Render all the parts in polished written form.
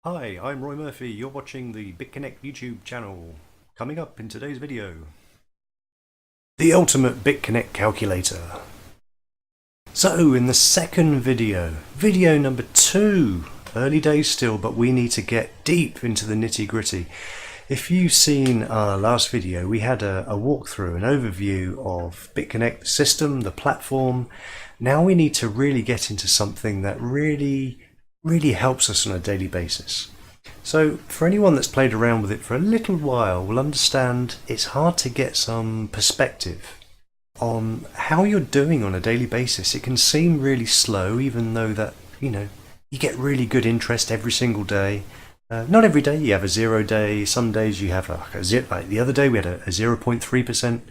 Hi, I'm Roy Murphy. You're watching the Bitconnect YouTube channel. Coming up in today's video, the ultimate Bitconnect calculator. So in the second video number 2, early days still, but we need to get deep into the nitty-gritty. If you've seen our last video, we had a walkthrough, an overview of Bitconnect, the system, the platform. Now we need to really get into something that really helps us on a daily basis. So for anyone that's played around with it for a little while will understand it's hard to get some perspective on how you're doing on a daily basis. It can seem really slow, even though that, you get really good interest every single day. Not every day, you have a 0 day. Some days you have like the other day we had a 0.3%.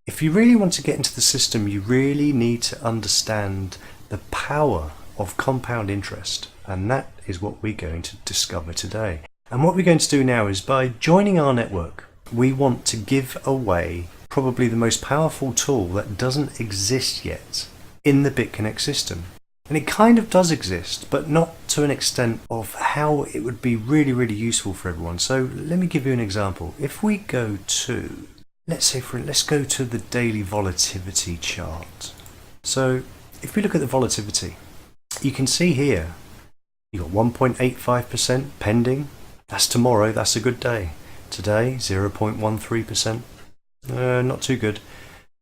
If you really want to get into the system, you really need to understand the power of compound interest, and that is what we're going to discover today. And what we're going to do now is, by joining our network, we want to give away probably the most powerful tool that doesn't exist yet in the Bitconnect system. And it kind of does exist, but not to an extent of how it would be really useful for everyone. So let me give you an example. If we go to, let's go to the daily volatility chart. So if we look at the volatility, you can see here you got 1.85% pending. That's tomorrow. That's a good day. Today 0.13%. Not too good.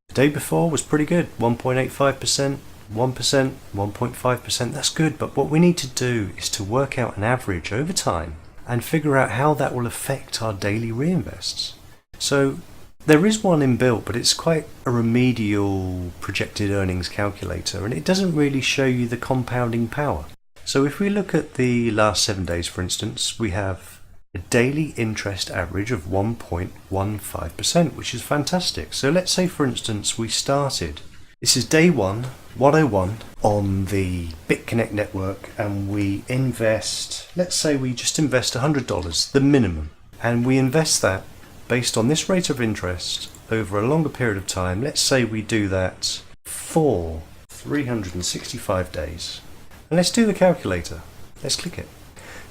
The day before was pretty good. 1.85%, 1%, 1.5%. That's good. But what we need to do is to work out an average over time and figure out how that will affect our daily reinvests. So there is one inbuilt, but it's quite a remedial projected earnings calculator, and it doesn't really show you the compounding power. So if we look at the last 7 days, for instance, we have a daily interest average of 1.15%, which is fantastic. So let's say, for instance, we started, this is day 101 on the Bitconnect network, and we invest, let's say we just invest $100, the minimum, and we invest that based on this rate of interest over a longer period of time. Let's say we do that for 365 days. And let's do the calculator. Let's click it.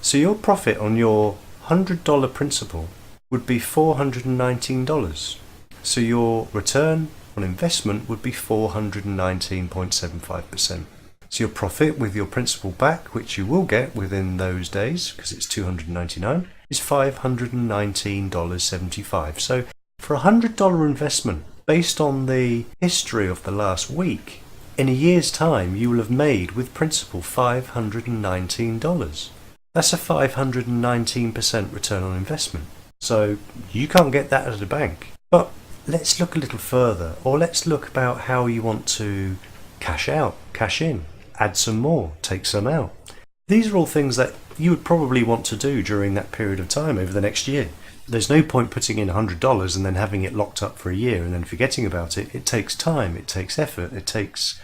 So your profit on your $100 principal would be $419. So your return on investment would be 419.75%. So your profit with your principal back, which you will get within those days because it's $299, is $519.75. So for a $100 investment, based on the history of the last week, in a year's time you will have made with principal $519. That's a 519% return on investment. So you can't get that at a bank. But let's look a little further, or let's look about how you want to cash out, cash in, add some more, take some out. These are all things that you would probably want to do during that period of time over the next year. There's no point putting in $100 and then having it locked up for a year and then forgetting about it. It takes time, it takes effort, it takes,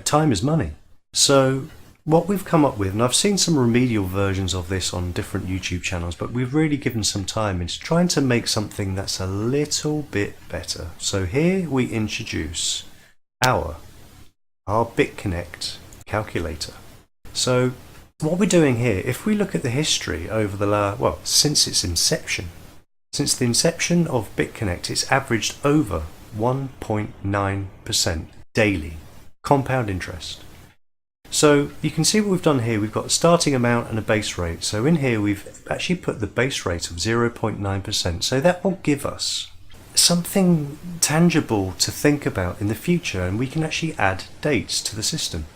time is money. So what we've come up with, and I've seen some remedial versions of this on different YouTube channels, but we've really given some time into trying to make something that's a little bit better. So here we introduce our Bitconnect calculator. So what we're doing here, if we look at the history over the since its inception, since the inception of Bitconnect, it's averaged over 1.9% daily compound interest. So you can see what we've done here. We've got a starting amount and a base rate. So in here we've actually put the base rate of 0.9%. So that will give us something tangible to think about in the future, and we can actually add dates to the system.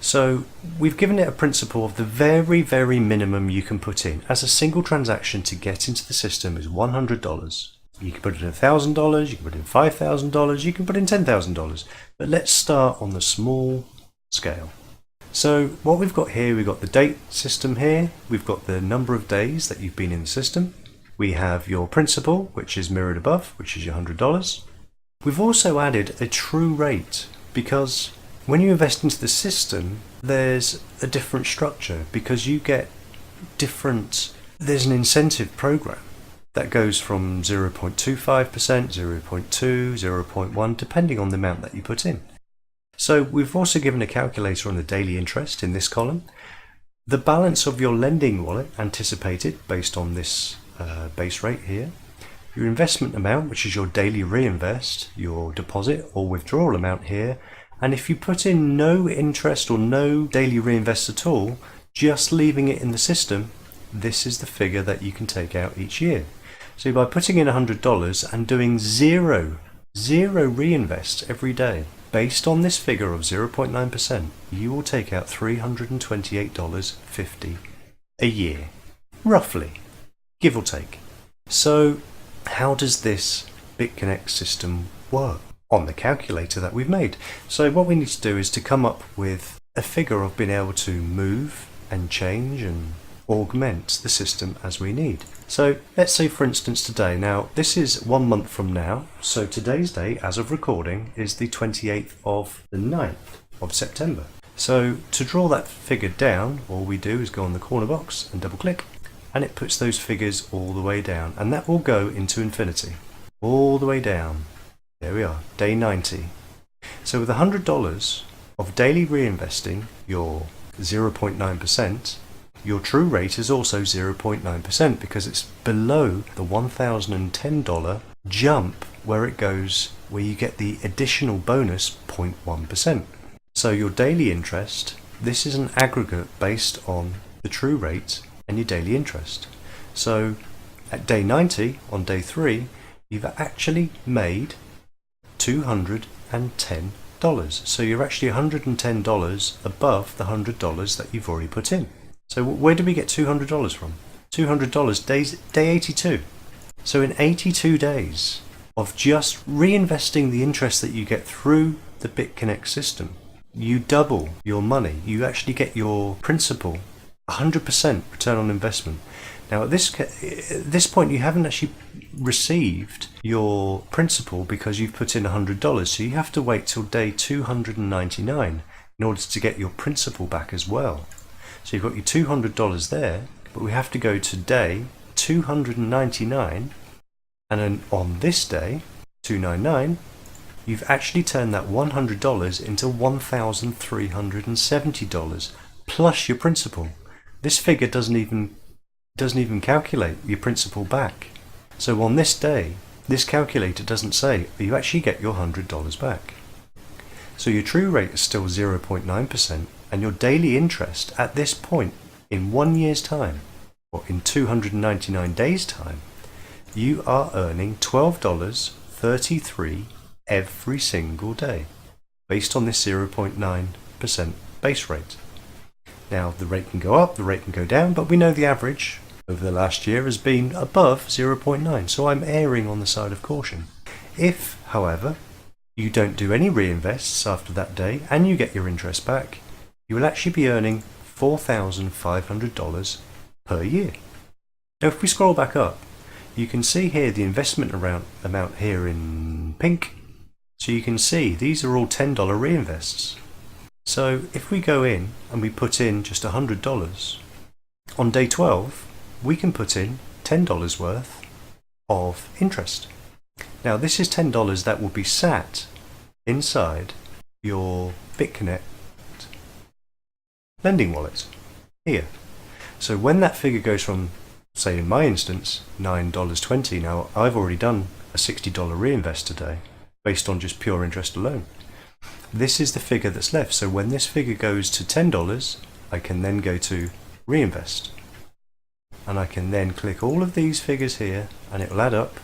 So we've given it a principal of the very minimum you can put in as a single transaction to get into the system is $100. You can put in $1,000, you can put in $5,000, you can put in $10,000. But let's start on the small scale. So what we've got here, we've got the date system here, we've got the number of days that you've been in the system, we have your principal, which is mirrored above, which is your $100. We've also added a true rate, because when you invest into the system, there's a different structure, because you get there's an incentive program that goes from 0.25%, 0.2, 0.1, depending on the amount that you put in. So we've also given a calculator on the daily interest in this column. the balance of your lending wallet anticipated based on this base rate here, your investment amount, which is your daily reinvest, your deposit or withdrawal amount here, and if you put in no interest or no daily reinvest at all, just leaving it in the system, this is the figure that you can take out each year. So by putting in $100 and doing zero reinvest every day, based on this figure of 0.9%, you will take out $328.50 a year, roughly, give or take. So how does this Bitconnect system work on the calculator that we've made? So what we need to do is to come up with a figure of being able to move and change and augment the system as we need. So let's say for instance today, now this is 1 month from now, so today's date as of recording is the 28th of the 9th of September. So to draw that figure down, all we do is go on the corner box and double click, and it puts those figures all the way down, and that will go into infinity all the way down. There we are, day 90. So with $100 of daily reinvesting, your 0.9%, your true rate is also 0.9% because it's below the $1,010 jump where it goes, where you get the additional bonus 0.1%. So your daily interest, this is an aggregate based on the true rate and your daily interest. So at day 90, on day 3, you've actually made $210. So you're actually $110 above the $100 that you've already put in. So where did we get $200 from? $200 day 82. So in 82 days of just reinvesting the interest that you get through the Bitconnect system, you double your money. You actually get your principal 100% return on investment. Now at this point you haven't actually received your principal because you've put in $100, so you have to wait till day 299 in order to get your principal back as well. So you've got your $200 there, but we have to go to day 299, and then on this day 299 you've actually turned that $100 into $1,370 plus your principal. This figure doesn't even calculate your principal back. So on this day, this calculator doesn't say, but you actually get your $100 back. So your true rate is still 0.9%, and your daily interest at this point in 1 year's time, or in 299 days time, you are earning $12.33 every single day, based on this 0.9% base rate. Now the rate can go up, the rate can go down, but we know the average over the last year has been above 0.9, so I'm erring on the side of caution. If, however, you don't do any reinvests after that day and you get your interest back, you will actually be earning $4,500 per year. Now if we scroll back up, you can see here the investment amount here in pink. So you can see these are all $10 reinvests. So if we go in and we put in just $100, on day 12 we can put in $10 worth of interest. Now this is $10 that will be sat inside your Bitconnect lending wallet here. So when that figure goes from, say in my instance, $9.20, now I've already done a $60 reinvest today based on just pure interest alone. This is the figure that's left. So when this figure goes to $10, I can then go to reinvest, and I can then click all of these figures here and it will add up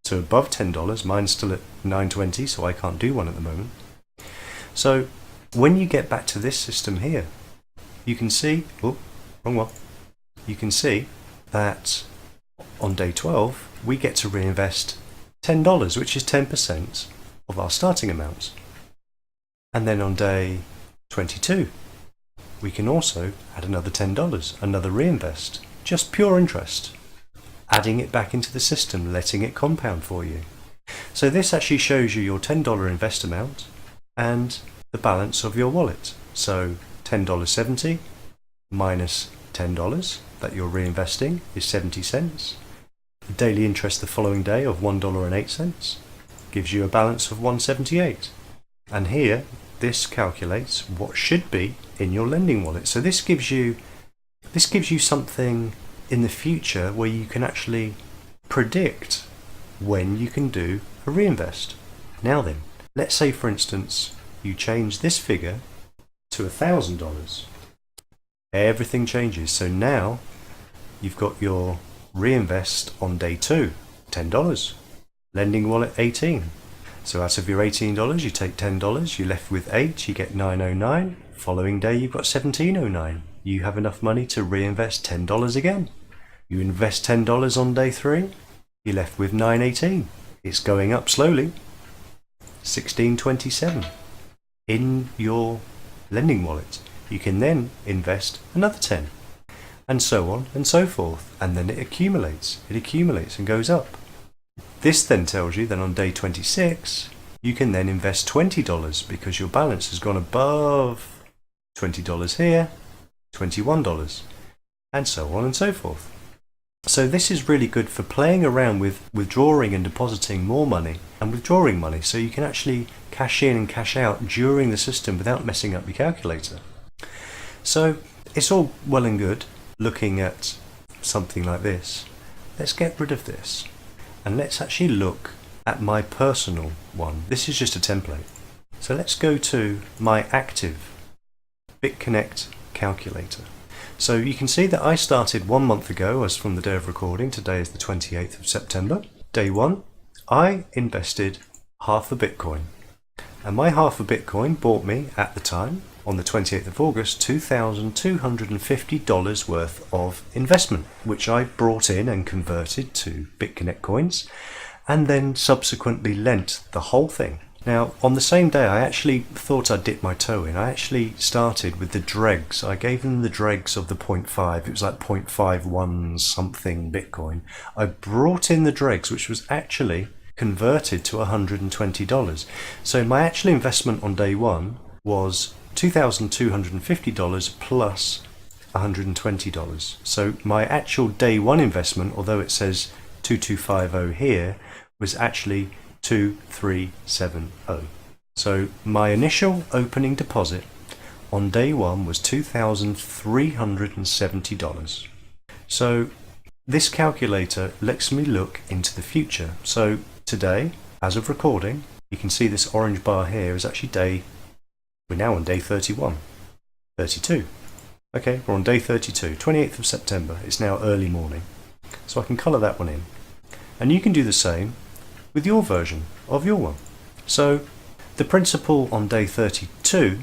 to above $10. Mine's still at $9.20, so I can't do one at the moment. So when you get back to this system here, you can see, oh, wrong one. You can see that on day 12 we get to reinvest $10, which is 10% of our starting amount. And then on day 22 we can also add another $10, another reinvest, just pure interest, adding it back into the system, letting it compound for you. So this actually shows you your $10 invest amount and the balance of your wallet. So $10.70 minus $10 that you're reinvesting is 70 cents. The daily interest the following day of $1.08 gives you a balance of $1.78. And here this calculates what should be in your lending wallet. So this gives you This gives you something in the future where you can actually predict when you can do a reinvest. Now then, let's say for instance you change this figure to $1,000. Everything changes. So now you've got your reinvest on day 2, $10. Lending wallet 18. So out of your $18 you take $10, you're left with 8, you get $9.09. Following day you've got $17.09. You have enough money to reinvest $10 again. You invest $10 on day 3, you're left with $9.18. It's going up slowly. $16.27 in your lending wallet. You can then invest another 10, and so on and so forth, and then it accumulates and goes up. This then tells you that on day 26 you can then invest $20 because your balance has gone above $20 here, $21, and so on and so forth. So this is really good for playing around with withdrawing and depositing more money and withdrawing money, so you can actually cash in and cash out during the system without messing up your calculator. So it's all well and good looking at something like this. Let's get rid of this and let's actually look at my personal one. This is just a template. So let's go to my active Bitconnect Calculator. So you can see that I started 1 month ago as from the day of recording. Today is the 28th of September. Day 1, I invested half a Bitcoin. And my half a Bitcoin bought me, at the time, on the 28th of August, $2,250 worth of investment, which I brought in and converted to Bitconnect coins, and then subsequently lent the whole thing. Now, on the same day, I actually thought I'd dip my toe in. I actually started with the dregs. I gave them the dregs of the 0.5. It was like 0.51 something Bitcoin. I brought in the dregs, which was actually converted to $120. So my actual investment on day 1 was $2,250 plus $120. So my actual day 1 investment, although it says 2250 here, was actually 2370. So my initial opening deposit on day 1 was $2,370. So this calculator lets me look into the future. So today, as of recording, you can see this orange bar here is actually we're now on day 32. Okay, we're on day 32, 28th of September. It's now early morning. So I can colour that one in. And you can do the same with your version of your one. So the principal on day 32,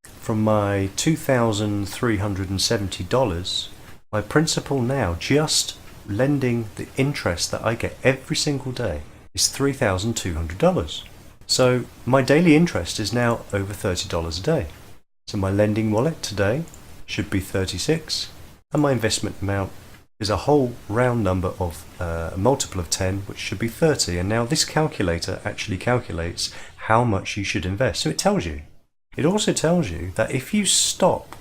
from my $2,370, my principal now, just lending the interest that I get every single day, is $3,200. So my daily interest is now over $30 a day. So my lending wallet today should be 36, and my investment amount is a whole round number of a multiple of 10, which should be 30. And now this calculator actually calculates how much you should invest. So it tells you. It also tells you that if you stop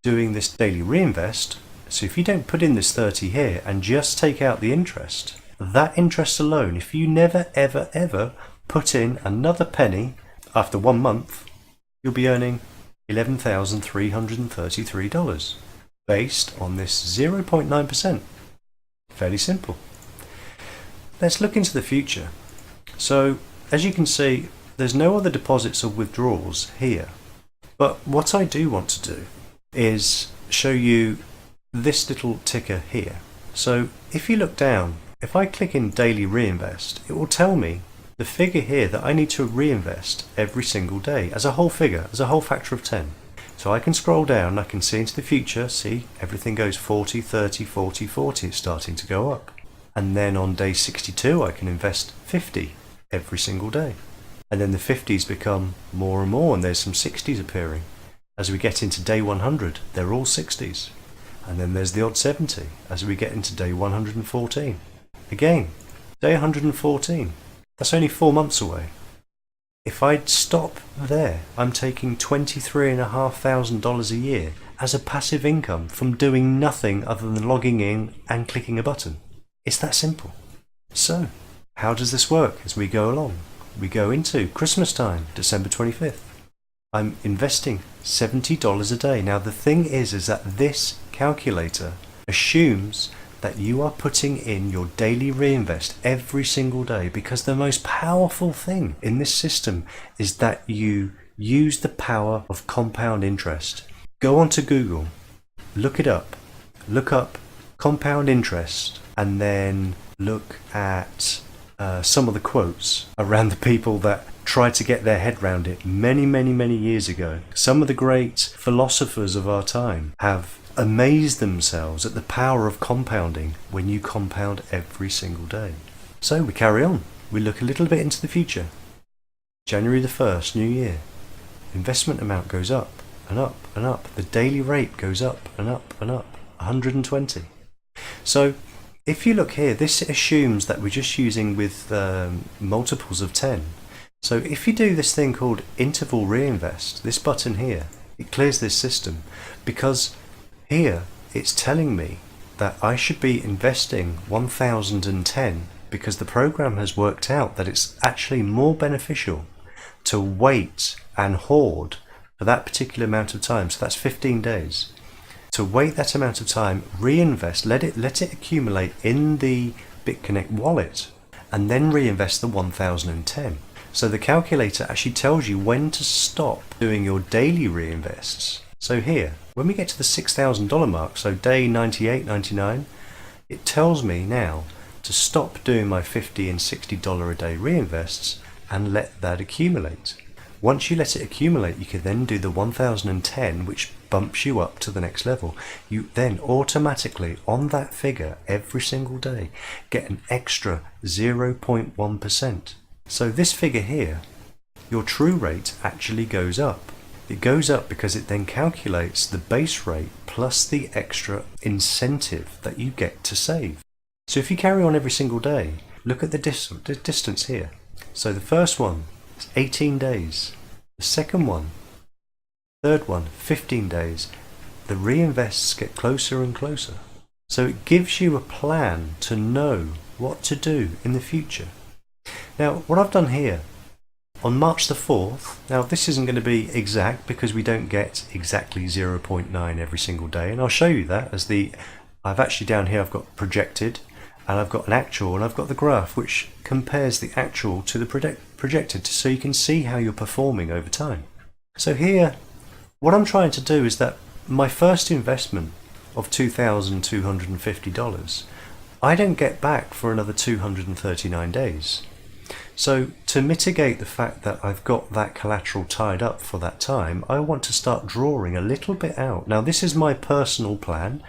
doing this daily reinvest, so if you don't put in this 30 here and just take out the interest, that interest alone, if you never ever ever put in another penny after 1 month, you'll be earning $11,333 based on this 0.9%. Fairly simple. Let's look into the future. So as you can see, there's no other deposits or withdrawals here. But what I do want to do is show you this little ticker here. So if you look down, if I click in daily reinvest, it will tell me the figure here that I need to reinvest every single day as a whole figure, as a whole factor of 10. So I can scroll down, I can see into the future, see everything goes 40, 30, 40, 40, it's starting to go up. And then on day 62 I can invest 50 every single day. And then the 50s become more and more, and there's some 60s appearing. As we get into day 100, they're all 60s. And then there's the odd 70 as we get into day 114. Again, day 114. That's only 4 months away. If I'd stop there, I'm taking $23,500 a year as a passive income from doing nothing other than logging in and clicking a button. It's that simple. So, how does this work as we go along? We go into Christmas time, December 25th. I'm investing $70 a day. Now the thing is that this calculator assumes that you are putting in your daily reinvest every single day, because the most powerful thing in this system is that you use the power of compound interest. Go onto Google, look it up, look up compound interest, and then look at some of the quotes around the people that tried to get their head around it many years ago. Some of the great philosophers of our time have amazed themselves at the power of compounding when you compound every single day. So we carry on. We look a little bit into the future. January the 1st, new year. Investment amount goes up and up and up. The daily rate goes up and up and up. 120. So if you look here, this assumes that we're just using with multiples of 10. So if you do this thing called interval reinvest, this button here, it clears this system, because here it's telling me that I should be investing 1010, because the program has worked out that it's actually more beneficial to wait and hoard for that particular amount of time. So that's 15 days. To wait that amount of time, reinvest, let it accumulate in the Bitconnect wallet, and then reinvest the 1010. So the calculator actually tells you when to stop doing your daily reinvests. So here, when we get to the $6,000 mark, so day 98.99, it tells me now to stop doing my $50 and $60 a day reinvests and let that accumulate. Once you let it accumulate, you can then do the 1010, which bumps you up to the next level. You then automatically, on that figure every single day, get an extra 0.1%. So this figure here, your true rate actually goes up. It goes up because it then calculates the base rate plus the extra incentive that you get to save. So if you carry on every single day, look at the distance here. So the first one is 18 days. The second one, third one, 15 days. The reinvests get closer and closer. So it gives you a plan to know what to do in the future. Now, what I've done here, on March the 4th, now this isn't going to be exact because we don't get exactly 0.9 every single day, and I'll show you that as I've actually down here I've got projected, and I've got an actual, and I've got the graph which compares the actual to the projected, so you can see how you're performing over time. So here, what I'm trying to do is that my first investment of $2,250, I don't get back for another 239 days. So to mitigate the fact that I've got that collateral tied up for that time, I want to start drawing a little bit out. Now this is my personal plan.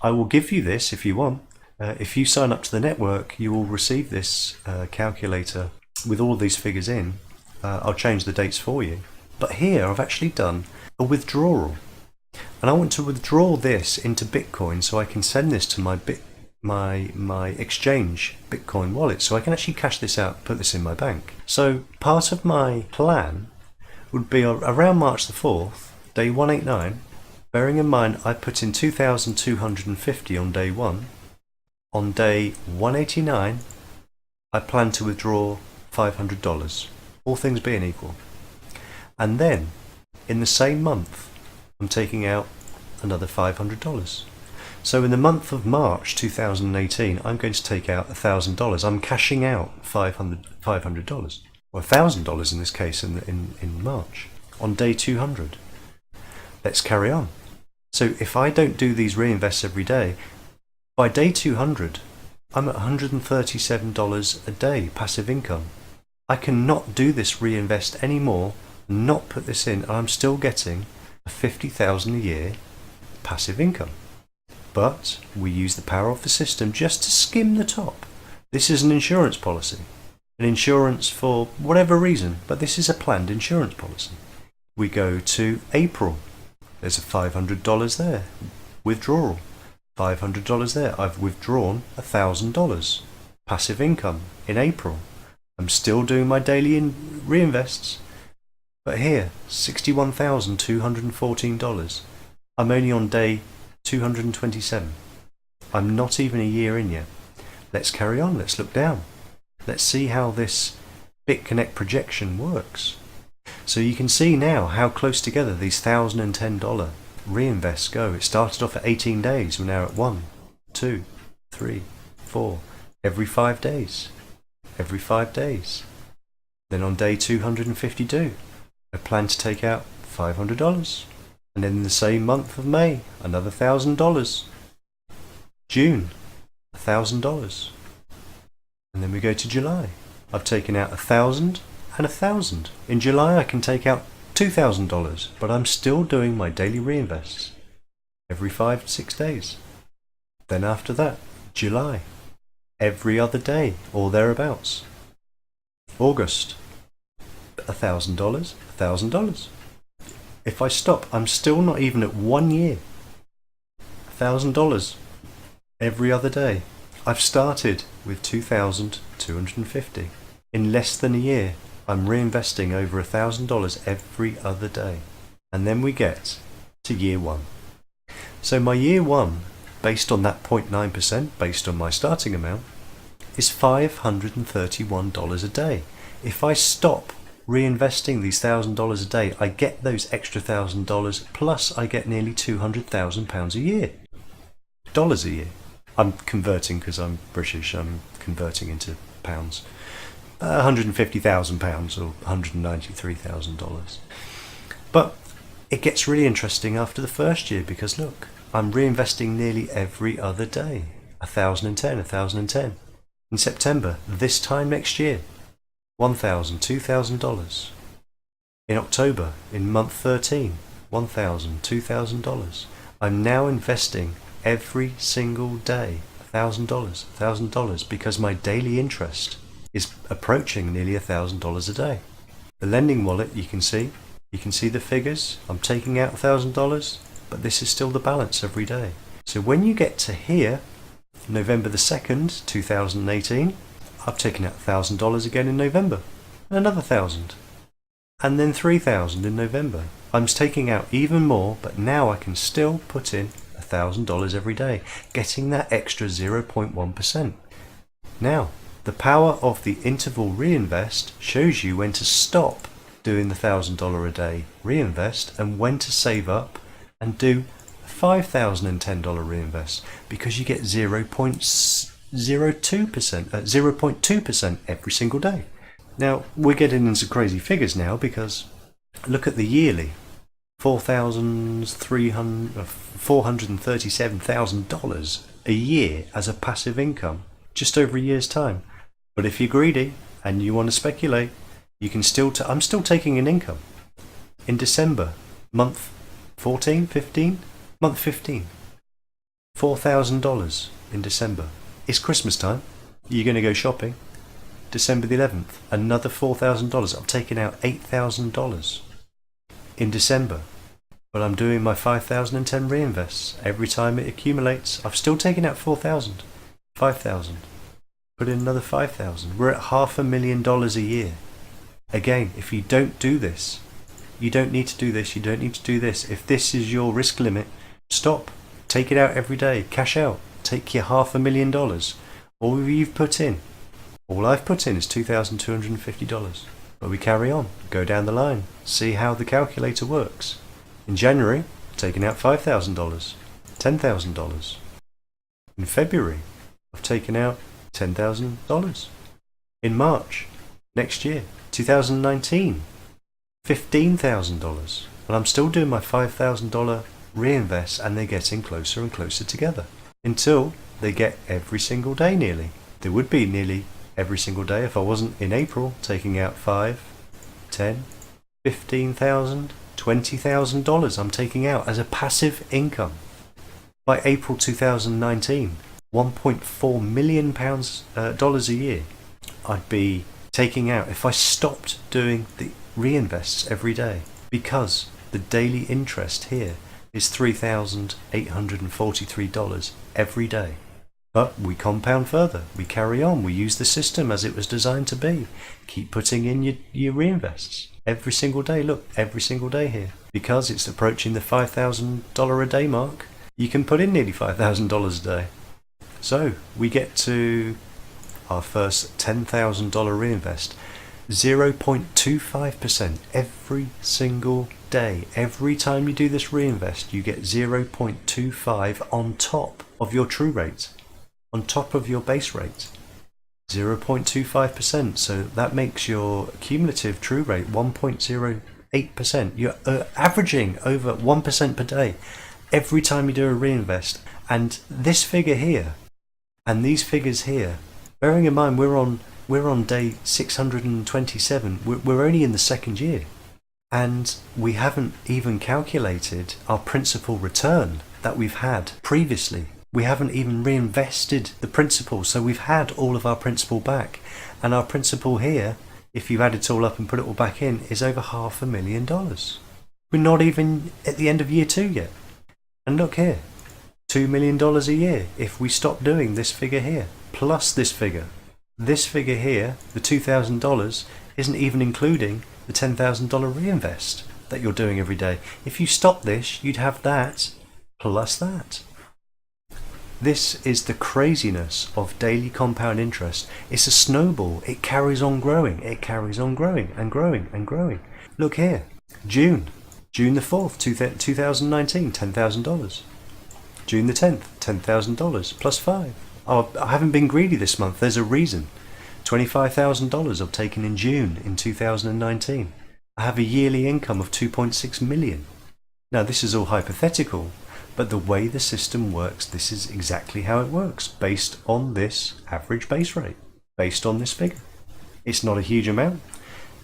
I will give you this if you want. If you sign up to the network, you will receive this calculator with all of these figures in. I'll change the dates for you. But here I've actually done a withdrawal. And I want to withdraw this into Bitcoin so I can send this to my exchange Bitcoin wallet, so I can actually cash this out, put this in my bank. So part of my plan would be around March the 4th, day 189, bearing in mind I put in 2,250 on day 1. On day 189, I plan to withdraw $500, all things being equal. And then, in the same month, I'm taking out another $500. So in the month of March 2018, I'm going to take out $1,000. I'm cashing out $500, or $1,000 in this case in March, on day 200. Let's carry on. So if I don't do these reinvests every day, by day 200, I'm at $137 a day passive income. I cannot do this reinvest anymore, not put this in, and I'm still getting a $50,000 a year passive income. But we use the power of the system just to skim the top. This is an insurance policy. An insurance for whatever reason, but this is a planned insurance policy. We go to April. There's a $500 there. Withdrawal. $500 there. I've withdrawn $1,000. Passive income in April. I'm still doing my daily reinvests. But here, $61,214. I'm only on day 227. I'm not even a year in yet. Let's carry on. Let's look down. Let's see how this Bitconnect projection works. So you can see now how close together these $1,010 reinvests go. It started off at 18 days. We're now at 1, 2, 3, 4. Every 5 days. Every 5 days. Then on day 252, I plan to take out $500. And then in the same month of May, another $1,000. June, $1,000. And then we go to July. I've taken out 1,000 and 1,000. In July I can take out $2,000, but I'm still doing my daily reinvests every 5-6 days. Then after that, July, every other day or thereabouts. August, $1,000, $1,000. If I stop, I'm still not even at 1 year. $1,000 every other day. I've started with 2,250. In less than a year, I'm reinvesting over $1,000 every other day. And then we get to year 1. So my year 1, based on that 0.9%, based on my starting amount, is $531 a day. If I stop reinvesting these $1,000 a day, I get those extra $1,000 plus I get nearly £200,000 a year. Dollars a year. I'm converting because I'm British, I'm converting into pounds. £150,000 or $193,000. But it gets really interesting after the first year because look, I'm reinvesting nearly every other day. 1,010, 1,010. In September, this time next year, $1,000, $2,000. In October, in month 13, $1,000, $2,000. I'm now investing every single day $1,000, $1,000 because my daily interest is approaching nearly $1,000 a day. The lending wallet, you can see the figures. I'm taking out $1,000, but this is still the balance every day. So when you get to here, November the 2nd, 2018, I've taken out $1,000 again in November, and another 1,000, and then 3,000 in November. I'm taking out even more, but now I can still put in $1,000 every day, getting that extra 0.1%. Now, the power of the interval reinvest shows you when to stop doing the $1,000 a day reinvest and when to save up and do $5,010 reinvest, because you get 0.2% every single day. Now we're getting into crazy figures now because look at the yearly, $437,000 a year as a passive income, just over a year's time. But if you're greedy and you want to speculate, you can still. I'm still taking an income. In December, month 14, 15, month 15, $4,000 in December. It's Christmas time. You're going to go shopping. December the 11th, another $4,000. I'm taking out $8,000 in December. But I'm doing my 5,010 reinvests. Every time it accumulates, I've still taken out 4,000, 5,000. Put in another 5,000. We're at $500,000 a year. Again, if you don't do this, you don't need to do this, you don't need to do this. If this is your risk limit, stop. Take it out every day. Cash out. Take your $500,000. All you've put in, all I've put in is $2,250. But we carry on. Go down the line. See how the calculator works. In January, I've taken out $5,000, $10,000. In February, I've taken out $10,000. In March, next year, 2019, $15,000. And I'm still doing my $5,000 reinvest, and they're getting closer and closer together until they get every single day nearly. There would be nearly every single day if I wasn't in April taking out 5, 10, 15,000, $20,000 I'm taking out as a passive income. By April 2019, $1.4 million dollars a year I'd be taking out if I stopped doing the reinvests every day, because the daily interest here is $3,843 every day. But we compound further, we carry on, we use the system as it was designed to be. Keep putting in your reinvests every single day. Look, every single day here. Because it's approaching the $5,000 a day mark, you can put in nearly $5,000 a day. So we get to our first $10,000 reinvest, 0.25% every single day, every time you do this reinvest, you get 0.25 on top of your true rate, on top of your base rate. 0.25%, so that makes your cumulative true rate 1.08%. You're averaging over 1% per day every time you do a reinvest. And this figure here and these figures here, bearing in mind we're on day 627, we're only in the second year, and we haven't even calculated our principal return that we've had previously. We haven't even reinvested the principal, so we've had all of our principal back, and our principal here, if you add it all up and put it all back in, is over $500,000. We're not even at the end of year 2 yet. And look here, $2 million a year if we stop doing this figure here, plus this figure. This figure here, the $2,000, isn't even including the $10,000 reinvest that you're doing every day. If you stop this, you'd have that plus that. This is the craziness of daily compound interest. It's a snowball. It carries on growing. It carries on growing and growing and growing. Look here, June the 4th, 2019, $10,000. June the 10th, $10,000 plus 5. Oh, I haven't been greedy this month. There's a reason. $25,000 I've taken in June in 2019. I have a yearly income of 2.6 million. Now this is all hypothetical, but the way the system works, this is exactly how it works, based on this average base rate, based on this figure. It's not a huge amount.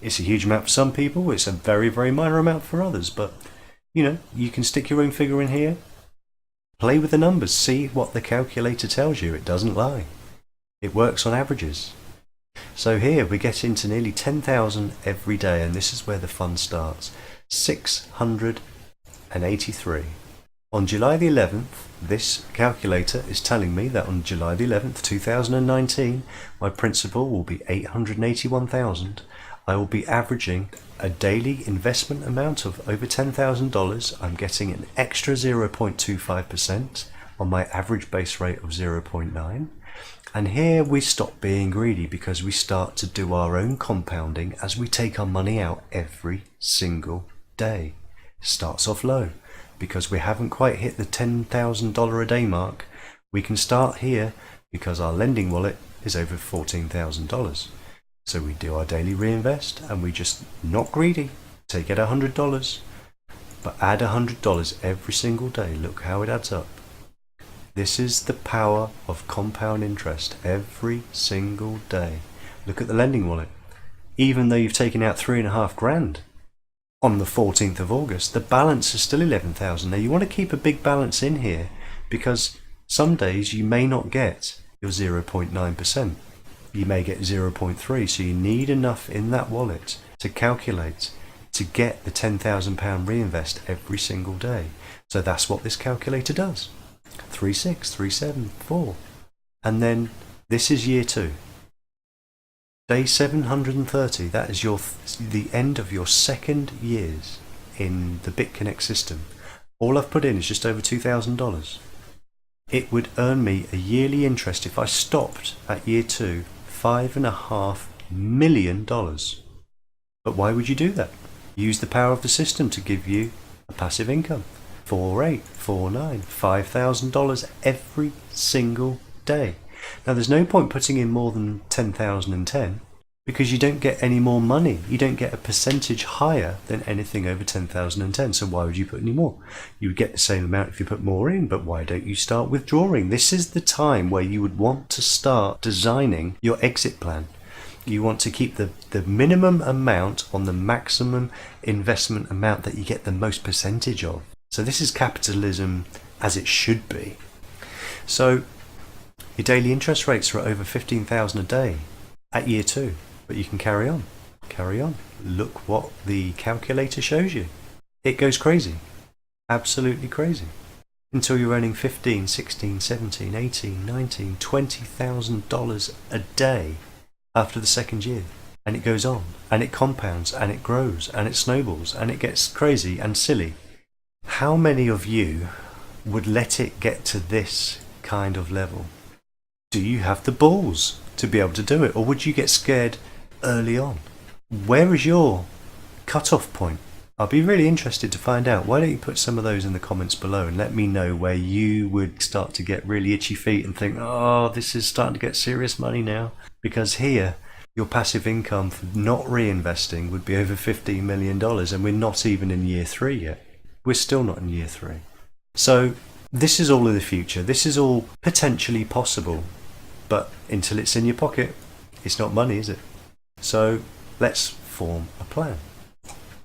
It's a huge amount for some people. It's a very, very minor amount for others, but you know, you can stick your own figure in here, play with the numbers, see what the calculator tells you. It doesn't lie. It works on averages. So here we get into nearly 10,000 every day, and this is where the fun starts. 683. On July the 11th, this calculator is telling me that on July the 11th, 2019, my principal will be $881,000. I will be averaging a daily investment amount of over $10,000. I'm getting an extra 0.25% on my average base rate of 0.9. And here we stop being greedy because we start to do our own compounding as we take our money out every single day. It starts off low because we haven't quite hit the $10,000 a day mark. We can start here because our lending wallet is over $14,000. So we do our daily reinvest and we just, not greedy, take out $100, but add $100 every single day. Look how it adds up. This is the power of compound interest every single day. Look at the lending wallet. Even though you've taken out $3,500 on the 14th of August, the balance is still 11,000. Now you want to keep a big balance in here because some days you may not get your 0.9%. You may get 0.3, so you need enough in that wallet to calculate to get the £10,000 reinvest every single day. So that's what this calculator does. 3, 6, 3, 7, 4. And then this is year 2. Day 730, that is the end of your second years in the Bitconnect system. All I've put in is just over $2,000. It would earn me a yearly interest if I stopped at year 2, $5.5 million. But why would you do that? Use the power of the system to give you a passive income. 4.8, 4.9, $5,000 every single day. Now there's no point putting in more than 10,010 because you don't get any more money. You don't get a percentage higher than anything over 10,010. So why would you put any more? You would get the same amount if you put more in, but why don't you start withdrawing? This is the time where you would want to start designing your exit plan. You want to keep the minimum amount on the maximum investment amount that you get the most percentage of. So this is capitalism as it should be. So your daily interest rates are over 15,000 a day at year 2, but you can carry on. Carry on. Look what the calculator shows you. It goes crazy. Absolutely crazy. Until you're earning 15, 16, 17, 18, 19, $20,000 a day after the second year. And it goes on, and it compounds, and it grows, and it snowballs, and it gets crazy and silly. How many of you would let it get to this kind of level? Do you have the balls to be able to do it, or would you get scared early on? Where is your cut-off point? I'll be really interested to find out. Why don't you put some of those in the comments below and let me know where you would start to get really itchy feet and think, oh, this is starting to get serious money now. Because here, your passive income for not reinvesting would be over $15 million, and we're not even in year 3 yet. We're still not in year 3. So this is all of the future. This is all potentially possible, but until it's in your pocket, it's not money, is it? So let's form a plan.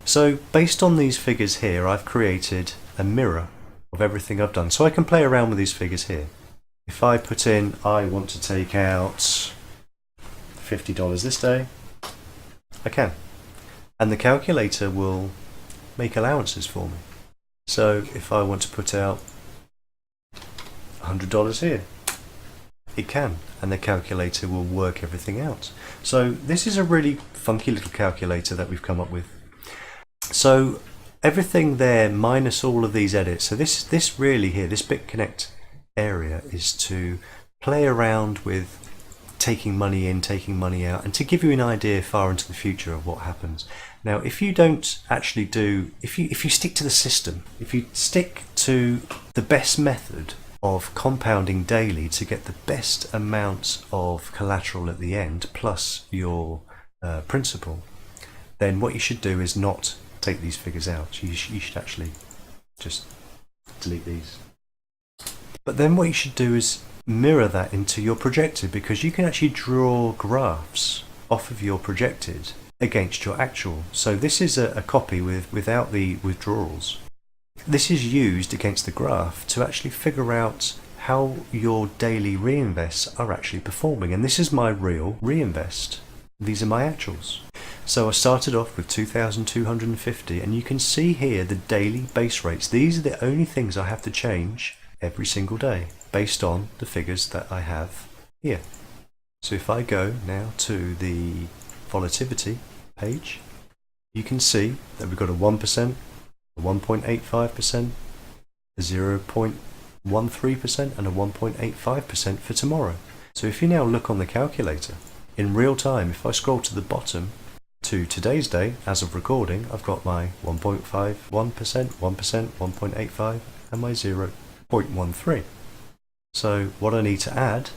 So based on these figures here, I've created a mirror of everything I've done. So I can play around with these figures here. If I put in, I want to take out $50 this day, I can. And the calculator will make allowances for me. So if I want to put out $100 here, it can, and the calculator will work everything out. So this is a really funky little calculator that we've come up with. So everything there minus all of these edits. So this really here, this Bitconnect area is to play around with taking money in, taking money out, and to give you an idea far into the future of what happens. Now, if you don't actually do, if you stick to the system, if you stick to the best method of compounding daily to get the best amount of collateral at the end, plus your principal, then what you should do is not take these figures out. You should actually just delete these. But then what you should do is mirror that into your projected, because you can actually draw graphs off of your projected against your actual. So this is a copy without the withdrawals. This is used against the graph to actually figure out how your daily reinvests are actually performing. And this is my real reinvest. These are my actuals. So I started off with 2,250, and you can see here the daily base rates. These are the only things I have to change every single day based on the figures that I have here. So if I go now to the volatility page, you can see that we've got a 1%, a 1.85%, a 0.13%, and a 1.85% for tomorrow. So if you now look on the calculator, in real time, if I scroll to the bottom to today's day, as of recording, I've got my 1.51%, 1%, 1.85, and my 0.13. So what I need to add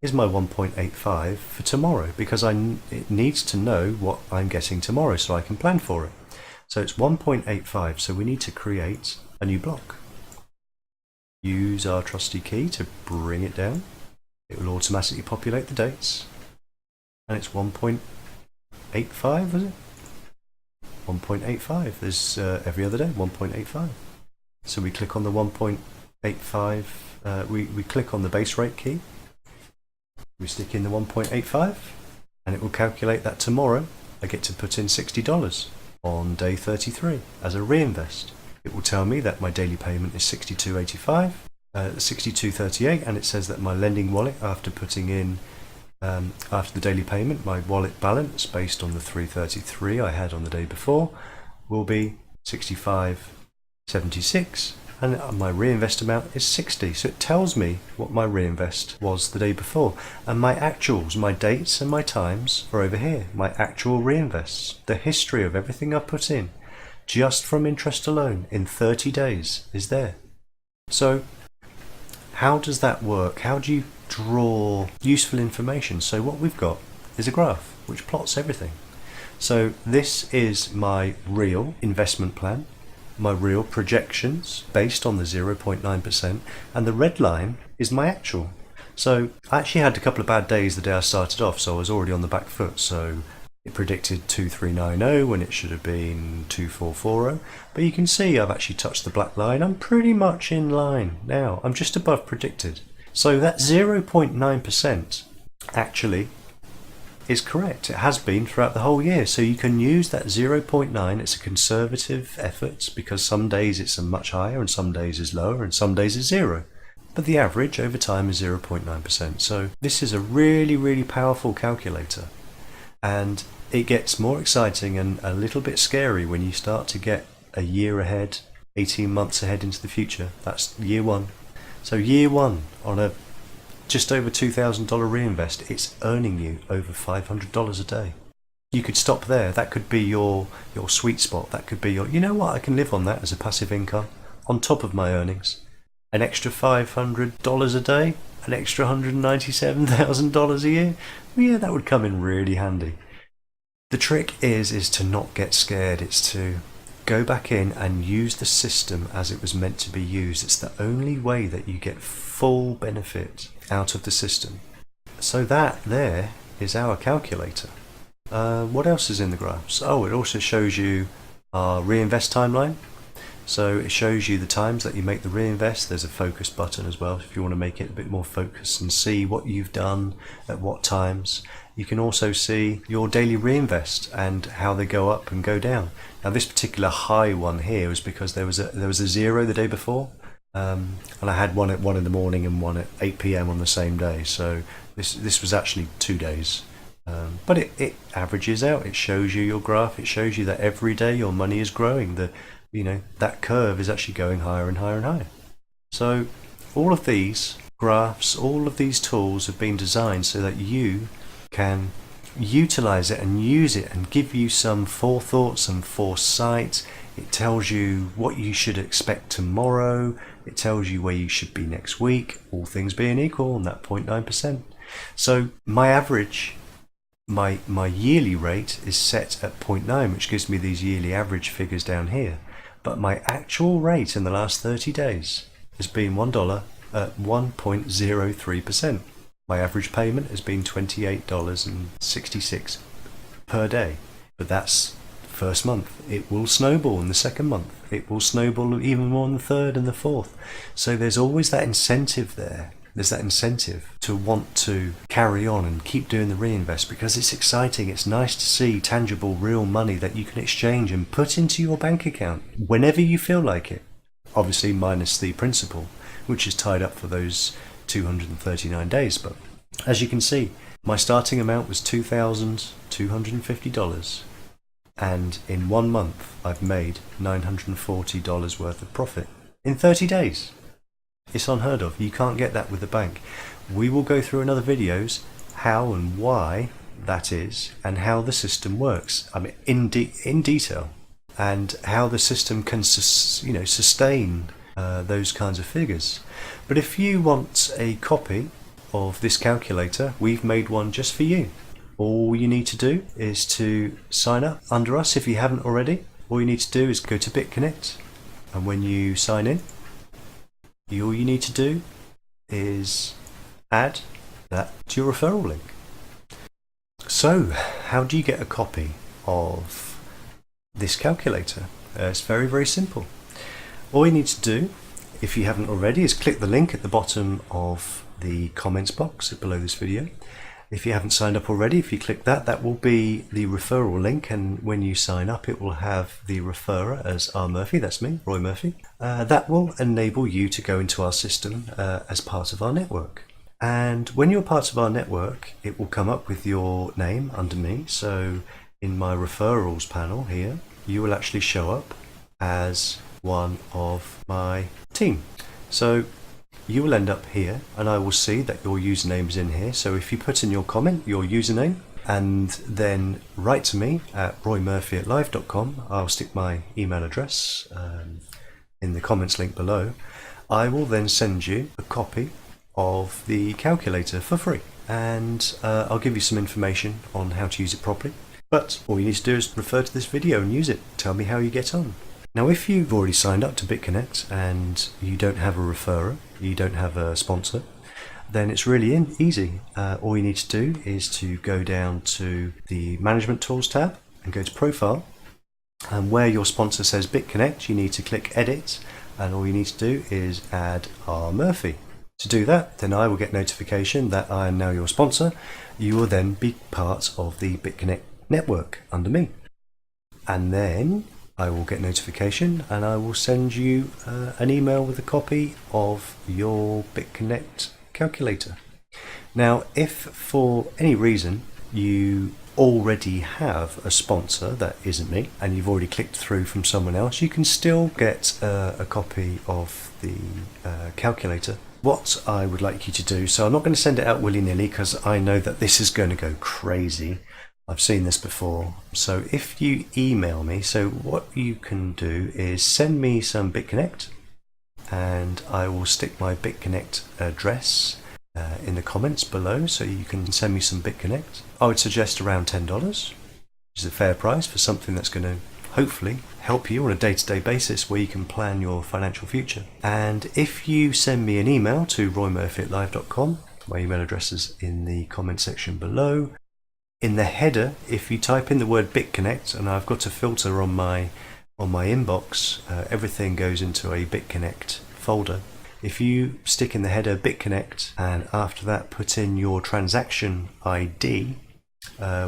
is my 1.85 for tomorrow, because it needs to know what I'm getting tomorrow so I can plan for it. So it's 1.85, so we need to create a new block. Use our trusty key to bring it down. It will automatically populate the dates. And it's 1.85, was it? 1.85. There's every other day, 1.85. So we click on the 1.85, we click on the base rate key. We stick in the 1.85, and it will calculate that tomorrow I get to put in $60 on day 33 as a reinvest. It will tell me that my daily payment is $62.85, $62.38, and it says that my lending wallet, after putting in after the daily payment, my wallet balance based on the $333 I had on the day before will be $65.76, and my reinvest amount is 60. So it tells me what my reinvest was the day before, and my actuals, my dates and my times are over here. My actual reinvests, the history of everything I put in just from interest alone in 30 days is there. So how does that work? How do you draw useful information? So what we've got is a graph which plots everything. So this is my real investment plan, my real projections based on the 0.9%, and the red line is my actual. So I actually had a couple of bad days the day I started off, so I was already on the back foot. So it predicted 2390 when it should have been 2440, but you can see I've actually touched the black line. I'm pretty much in line now. I'm just above predicted. So that 0.9% actually is correct. It has been throughout the whole year. So you can use that 0.9. It's a conservative effort because some days it's a much higher and some days is lower and some days is zero. But the average over time is 0.9%. So this is a really, really powerful calculator. And it gets more exciting and a little bit scary when you start to get a year ahead, 18 months ahead into the future. That's year one. So year one on a just over $2,000 reinvest, it's earning you over $500 a day. You could stop there. That could be your sweet spot. That could be your, you know what, I can live on that as a passive income on top of my earnings. An extra $500 a day, an extra $197,000 a year. Yeah, that would come in really handy. The trick is to not get scared. It's to go back in and use the system as it was meant to be used. It's the only way that you get full benefit out of the system. So that there is our calculator. What else is in the graphs? Oh, it also shows you our reinvest timeline. So it shows you the times that you make the reinvest. There's a focus button as well if you want to make it a bit more focused and see what you've done at what times. You can also see your daily reinvest and how they go up and go down. Now this particular high one here was because there was a zero the day before, and I had one at 1 in the morning and one at 8 p.m. on the same day. So this was actually 2 days. But it averages out. It shows you your graph. It shows you that every day your money is growing. That curve is actually going higher and higher and higher. So all of these graphs, all of these tools have been designed so that you can utilize it and use it and give you some forethought, some foresight. It tells you what you should expect tomorrow. It tells you where you should be next week, all things being equal, on that 0.9%. So my average, my yearly rate is set at 0.9, which gives me these yearly average figures down here. But my actual rate in the last 30 days has been $1 at 1.03%. My average payment has been $28.66 per day. But that's first month. It will snowball in the second month. It will snowball even more in the third and the fourth. So there's always that incentive there. There's that incentive to want to carry on and keep doing the reinvest because it's exciting. It's nice to see tangible, real money that you can exchange and put into your bank account whenever you feel like it. Obviously minus the principal, which is tied up for those 239 days. But as you can see, my starting amount was $2,250. And in 1 month, I've made $940 worth of profit in 30 days. It's unheard of. You can't get that with the bank. We will go through in other videos how and why that is and how the system works. I mean, in detail, and how the system can sustain those kinds of figures. But if you want a copy of this calculator, we've made one just for you. All you need to do is to sign up under us if you haven't already. All you need to do is go to Bitconnect, and when you sign in, all you need to do is add that to your referral link. So, how do you get a copy of this calculator? It's very, very simple. All you need to do, if you haven't already, is click the link at the bottom of the comments box below this video. If you haven't signed up already, if you click that, that will be the referral link, and when you sign up it will have the referrer as R. Murphy, that's me, Roy Murphy. That will enable you to go into our system as part of our network. And when you're part of our network, it will come up with your name under me. So in my referrals panel here, you will actually show up as one of my team. So you will end up here, and I will see that your username is in here. So if you put in your comment, your username, and then write to me at roymurphy@live.com, I'll stick my email address in the comments link below. I will then send you a copy of the calculator for free, and I'll give you some information on how to use it properly. But all you need to do is refer to this video and use it. Tell me how you get on. Now, if you've already signed up to Bitconnect and you don't have a referrer, you don't have a sponsor, then it's really easy. All you need to do is to go down to the Management Tools tab and go to Profile. And where your sponsor says Bitconnect, you need to click Edit, and all you need to do is add R. Murphy. To do that, then I will get notification that I am now your sponsor. You will then be part of the Bitconnect network under me. And then I will get notification and I will send you an email with a copy of your Bitconnect calculator. Now, if for any reason you already have a sponsor that isn't me and you've already clicked through from someone else, you can still get a copy of the calculator. What I would like you to do, so I'm not going to send it out willy-nilly because I know that this is going to go crazy. I've seen this before. So if you email me, so what you can do is send me some Bitconnect, and I will stick my Bitconnect address in the comments below, so you can send me some Bitconnect. I would suggest around $10, which is a fair price for something that's going to hopefully help you on a day-to-day basis where you can plan your financial future. And if you send me an email to roymurphy@live.com, my email address is in the comment section below. In the header, if you type in the word Bitconnect, and I've got a filter on my inbox, everything goes into a Bitconnect folder. If you stick in the header Bitconnect, and after that put in your transaction ID,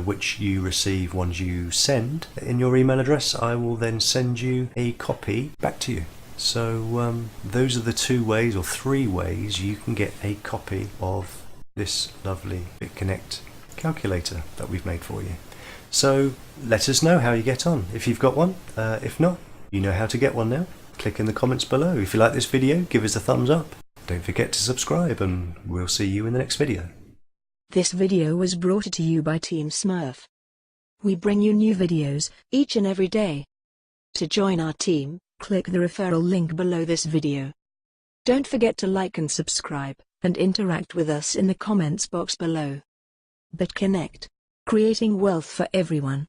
which you receive once you send in your email address, I will then send you a copy back to you. So those are the 2 ways or 3 ways you can get a copy of this lovely Bitconnect calculator that we've made for you. So let us know how you get on if you've got one. If not, you know how to get one now. Click in the comments below. If you like this video, give us a thumbs up. Don't forget to subscribe, and we'll see you in the next video. This video was brought to you by Team Smurf. We bring you new videos each and every day. To join our team, click the referral link below this video. Don't forget to like and subscribe, and interact with us in the comments box below. Bitconnect, creating wealth for everyone.